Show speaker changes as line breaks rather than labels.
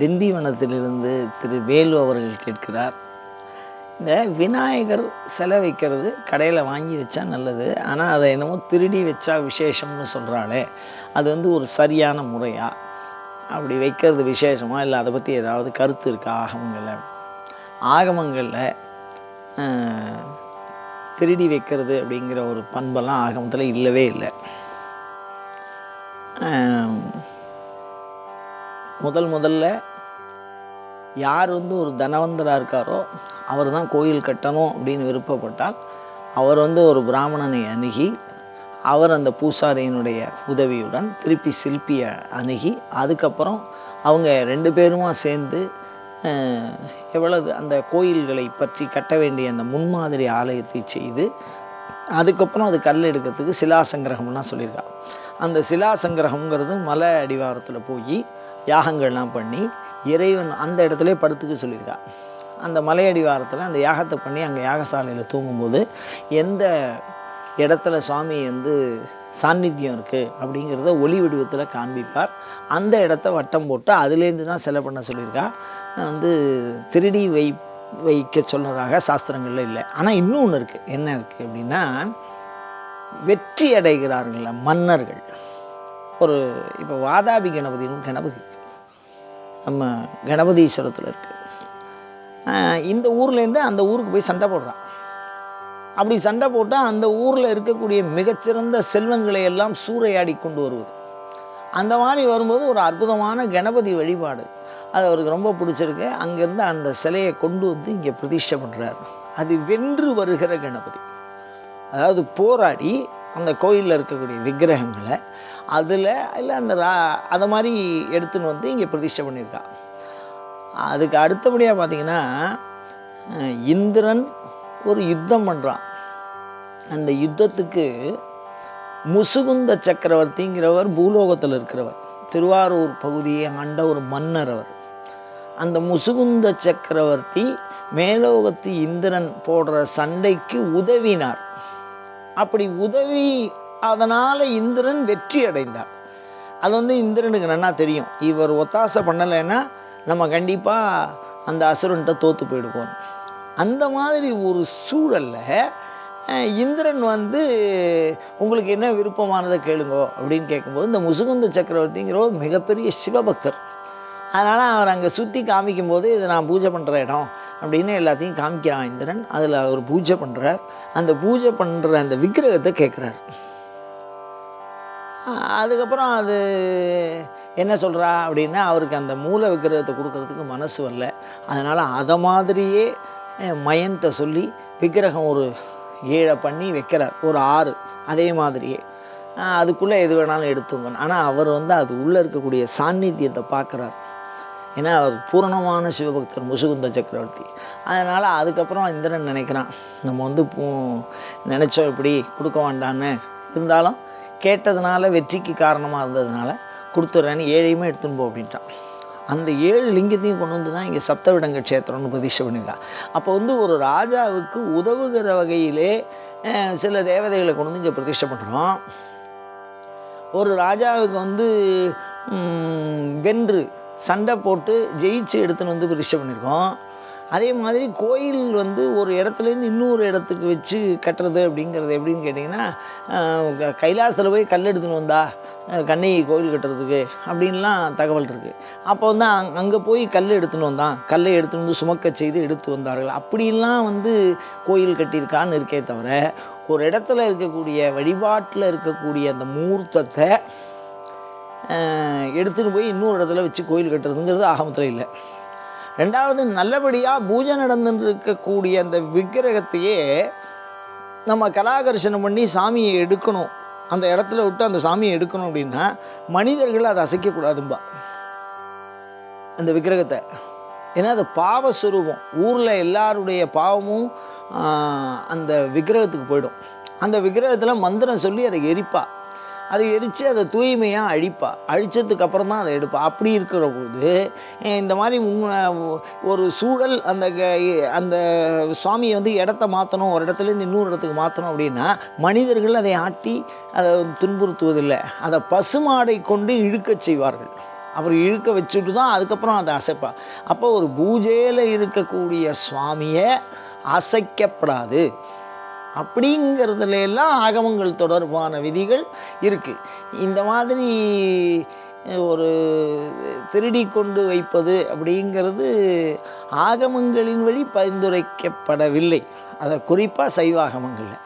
திண்டிவனத்திலிருந்து திரு வேலு அவர்கள் கேட்கிறார். இந்த விநாயகர் சிலை வைக்கிறது கடையில் வாங்கி வச்சா நல்லது, ஆனால் அதை என்னமோ திருடி வச்சா விசேஷம்னு சொல்கிறாளே, அது வந்து ஒரு சரியான முறையா? அப்படி வைக்கிறது விசேஷமாக இல்லை, அதை பற்றி ஏதாவது கருத்து இருக்கா ஆகமங்களில்? ஆகமங்களில் திருடி வைக்கிறது அப்படிங்கிற ஒரு பண்பெல்லாம் ஆகமத்தில் இல்லவே இல்லை. முதல்ல யார் வந்து ஒரு தனவந்தராக இருக்காரோ அவர் தான் கோயில் கட்டணும் அப்படின்னு விருப்பப்பட்டால் அவர் வந்து ஒரு பிராமணனை அணுகி அவர் அந்த பூசாரியினுடைய உதவியுடன் திருப்பி சிற்பியை அணுகி அதுக்கப்புறம் அவங்க 2 பேருமா சேர்ந்து எவ்வளவு அந்த கோயில்களை பற்றி கட்ட வேண்டிய அந்த முன்மாதிரி ஆலயத்தை செய்து அதுக்கப்புறம் அது கல் எடுக்கிறதுக்கு சிலாசங்கிரகம்லாம் சொல்லியிருக்கா. அந்த சிலாசங்கிரகம்ங்கிறது மலை அடிவாரத்தில் போய் யாகங்கள்லாம் பண்ணி இறைவன் அந்த இடத்துல படுத்துக்க சொல்லியிருக்கா. அந்த மலையடிவாரத்தில் அந்த யாகத்தை பண்ணி அங்கே யாகசாலையில் தூங்கும்போது எந்த இடத்துல சுவாமி வந்து சாநித்தியம் இருக்குது அப்படிங்கிறத ஒளி வடிவத்தில் காண்பிப்பார். அந்த இடத்த வட்டம் போட்டு அதுலேருந்து தான் சிலை பண்ண சொல்லியிருக்கா. வந்து திருடி வைக்க சொன்னதாக சாஸ்திரங்களில் இல்லை. ஆனால் இன்னும் ஒன்று இருக்குது. என்ன இருக்குது அப்படின்னா, வெற்றி அடைகிறார்கள மன்னர்கள். ஒரு இப்போ வாதாபி கணபதினு கணபதி இருக்குது, நம்ம கணபதீஸ்வரத்தில் இருக்குது. இந்த ஊர்லேருந்து அந்த ஊருக்கு போய் சண்டை போடுறான். அப்படி சண்டை போட்டால் அந்த ஊரில் இருக்கக்கூடிய மிகச்சிறந்த செல்வங்களை எல்லாம் சூறையாடி கொண்டு வருவது. அந்த மாதிரி வரும்போது ஒரு அற்புதமான கணபதி வழிபாடு அது அவருக்கு ரொம்ப பிடிச்சிருக்கு. அங்கேருந்து அந்த சிலையை கொண்டு வந்து இங்கே பிரதிஷ்டை பண்ணுறார். அது வென்று வருகிற கணபதி, அதாவது போராடி அந்த கோயிலில் இருக்கக்கூடிய விக்கிரகங்களை அதில் இல்லை அந்த அதை மாதிரி எடுத்துன்னு வந்து இங்கே பிரதிஷ்டை பண்ணியிருக்கா. அதுக்கு அடுத்தபடியாக பார்த்திங்கன்னா, இந்திரன் ஒரு யுத்தம் பண்ணுறான். அந்த யுத்தத்துக்கு முசுகுந்த சக்கரவர்த்திங்கிறவர் பூலோகத்தில் இருக்கிறவர், திருவாரூர் பகுதியை ஆண்ட ஒரு மன்னர் அவர். அந்த முசுகுந்த சக்கரவர்த்தி மேலோகத்து இந்திரன் போடுற சண்டைக்கு உதவினார். அப்படி உதவி அதனால் இந்திரன் வெற்றி அடைந்தார். அது வந்து இந்திரனுக்கு நன்னா தெரியும், இவர் ஒத்தாசை பண்ணலைன்னா நம்ம கண்டிப்பாக அந்த அசுரன்ட்ட தோற்று போயிடுவோம். அந்த மாதிரி ஒரு சூழலில் இந்திரன் வந்து உங்களுக்கு என்ன விருப்பமானதை கேளுங்கோ அப்படின்னு கேட்கும்போது, இந்த முசுகுந்த சக்கரவர்த்திங்கிற ஒரு மிகப்பெரிய சிவபக்தர். அதனால் அவர் அங்கே சுற்றி காமிக்கும்போது இது நான் பூஜை பண்ணுற இடம் அப்படின்னு எல்லாத்தையும் காமிக்கிறான் இந்திரன். அதில் அவர் பூஜை பண்ணுறார். அந்த பூஜை பண்ணுற அந்த விக்கிரகத்தை கேட்குறார். அதுக்கப்புறம் அது என்ன சொல்கிறா அப்படின்னா, அவருக்கு அந்த மூல விக்கிரகத்தை கொடுக்கறதுக்கு மனசு வரல. அதனால் அதை மாதிரியே மயன்கிட்ட சொல்லி விக்கிரகம் ஒரு 7 பண்ணி வைக்கிறார், ஒரு 6 அதே மாதிரியே. அதுக்குள்ளே எது வேணாலும் எடுத்துங்க. ஆனால் அவர் வந்து அது உள்ளே இருக்கக்கூடிய சாநித்தியத்தை பார்க்குறார். ஏன்னா அவர் பூரணமான சிவபக்தர் முசுகுந்த சக்கரவர்த்தி. அதனால் அதுக்கப்புறம் இந்திரன் நினைக்கிறான், நம்ம வந்து நினச்சோம் இப்படி கொடுக்க வேண்டான்னு, இருந்தாலும் கேட்டதுனால வெற்றிக்கு காரணமாக இருந்ததுனால கொடுத்துட்றேன்னு 7ஐயுமே எடுத்துன்னு போ அப்படின்ட்டான். அந்த 7 லிங்கத்தையும் கொண்டு வந்து தான் இங்கே சப்தவிடங்க க்ஷேத்திரம்னு பிரதிஷ்டை பண்ணியிருக்கான். அப்போ வந்து ஒரு ராஜாவுக்கு உதவுகிற வகையிலே சில தேவதைகளை கொண்டு வந்து இங்கே பிரதிஷ்டை பண்ணுறோம். ஒரு ராஜாவுக்கு வந்து வென்று சண்டை போட்டு ஜெயிச்சு எடுத்துன்னு வந்து பிரதிஷ்டை பண்ணியிருக்கோம். அதே மாதிரி கோயில் வந்து ஒரு இடத்துலேருந்து இன்னொரு இடத்துக்கு வச்சு கட்டுறது அப்படிங்கிறது எப்படின்னு கேட்டிங்கன்னா, கைலாசத்தில் போய் கல் எடுத்துன்னு வந்தா கண்ணகி கோயில் கட்டுறதுக்கு அப்படின்லாம் தகவல் இருக்குது. அப்போ வந்து அங்கே போய் கல் எடுத்துன்னு வந்தான், கல்லை எடுத்துன்னு வந்து சுமக்க செய்து எடுத்து வந்தார்கள் அப்படின்லாம் வந்து கோயில் கட்டியிருக்கான்னு இருக்கே தவிர, ஒரு இடத்துல இருக்கக்கூடிய வழிபாட்டில் இருக்கக்கூடிய அந்த மூர்த்தத்தை எடுத்துகிட்டு போய் இன்னொரு இடத்துல வச்சு கோயில் கட்டுறதுங்கிறது ஆகமத்தில் இல்லை. ரெண்டாவது, நல்லபடியாக பூஜை நடந்துன்னு இருக்கக்கூடிய அந்த விக்கிரகத்தையே நம்ம கலாகர்ஷணம் பண்ணி சாமியை எடுக்கணும், அந்த இடத்துல விட்டு அந்த சாமியை எடுக்கணும் அப்படின்னா மனிதர்கள் அதை அசைக்கக்கூடாதும்பா அந்த விக்கிரகத்தை. ஏன்னா அது பாவஸ்வரூபம். ஊரில் எல்லாருடைய பாவமும் அந்த விக்கிரகத்துக்கு போயிடும். அந்த விக்கிரகத்தில் மந்திரம் சொல்லி அதை எரிப்பா, அதை எரித்து அதை தூய்மையாக அழிப்பா, அழித்ததுக்கப்புறம் தான் அதை எடுப்பா. அப்படி இருக்கிற போது இந்த மாதிரி ஒரு சூழல் அந்த சுவாமியை வந்து இடத்த மாற்றணும், ஒரு இடத்துலேருந்து இன்னொரு இடத்துக்கு மாற்றணும் அப்படின்னா மனிதர்கள் அதை ஆட்டி அதை துன்புறுத்துவதில்லை, அதை பசுமாடை கொண்டு இழுக்க செய்வார்கள். அவர் இழுக்க வச்சுட்டு தான் அதுக்கப்புறம் அதை அசைப்பா. அப்போ ஒரு பூஜையில் இருக்கக்கூடிய சுவாமியை அசைக்கப்படாது அப்படிங்கிறதுல எல்லாம் ஆகமங்கள் தொடர்பான விதிகள் இருக்குது. இந்த மாதிரி ஒரு திருடி கொண்டு வைப்பது அப்படிங்கிறது ஆகமங்களின் வழி பரிந்துரைக்கப்படவில்லை. அதை குறிப்பாக சைவாகமங்களில்.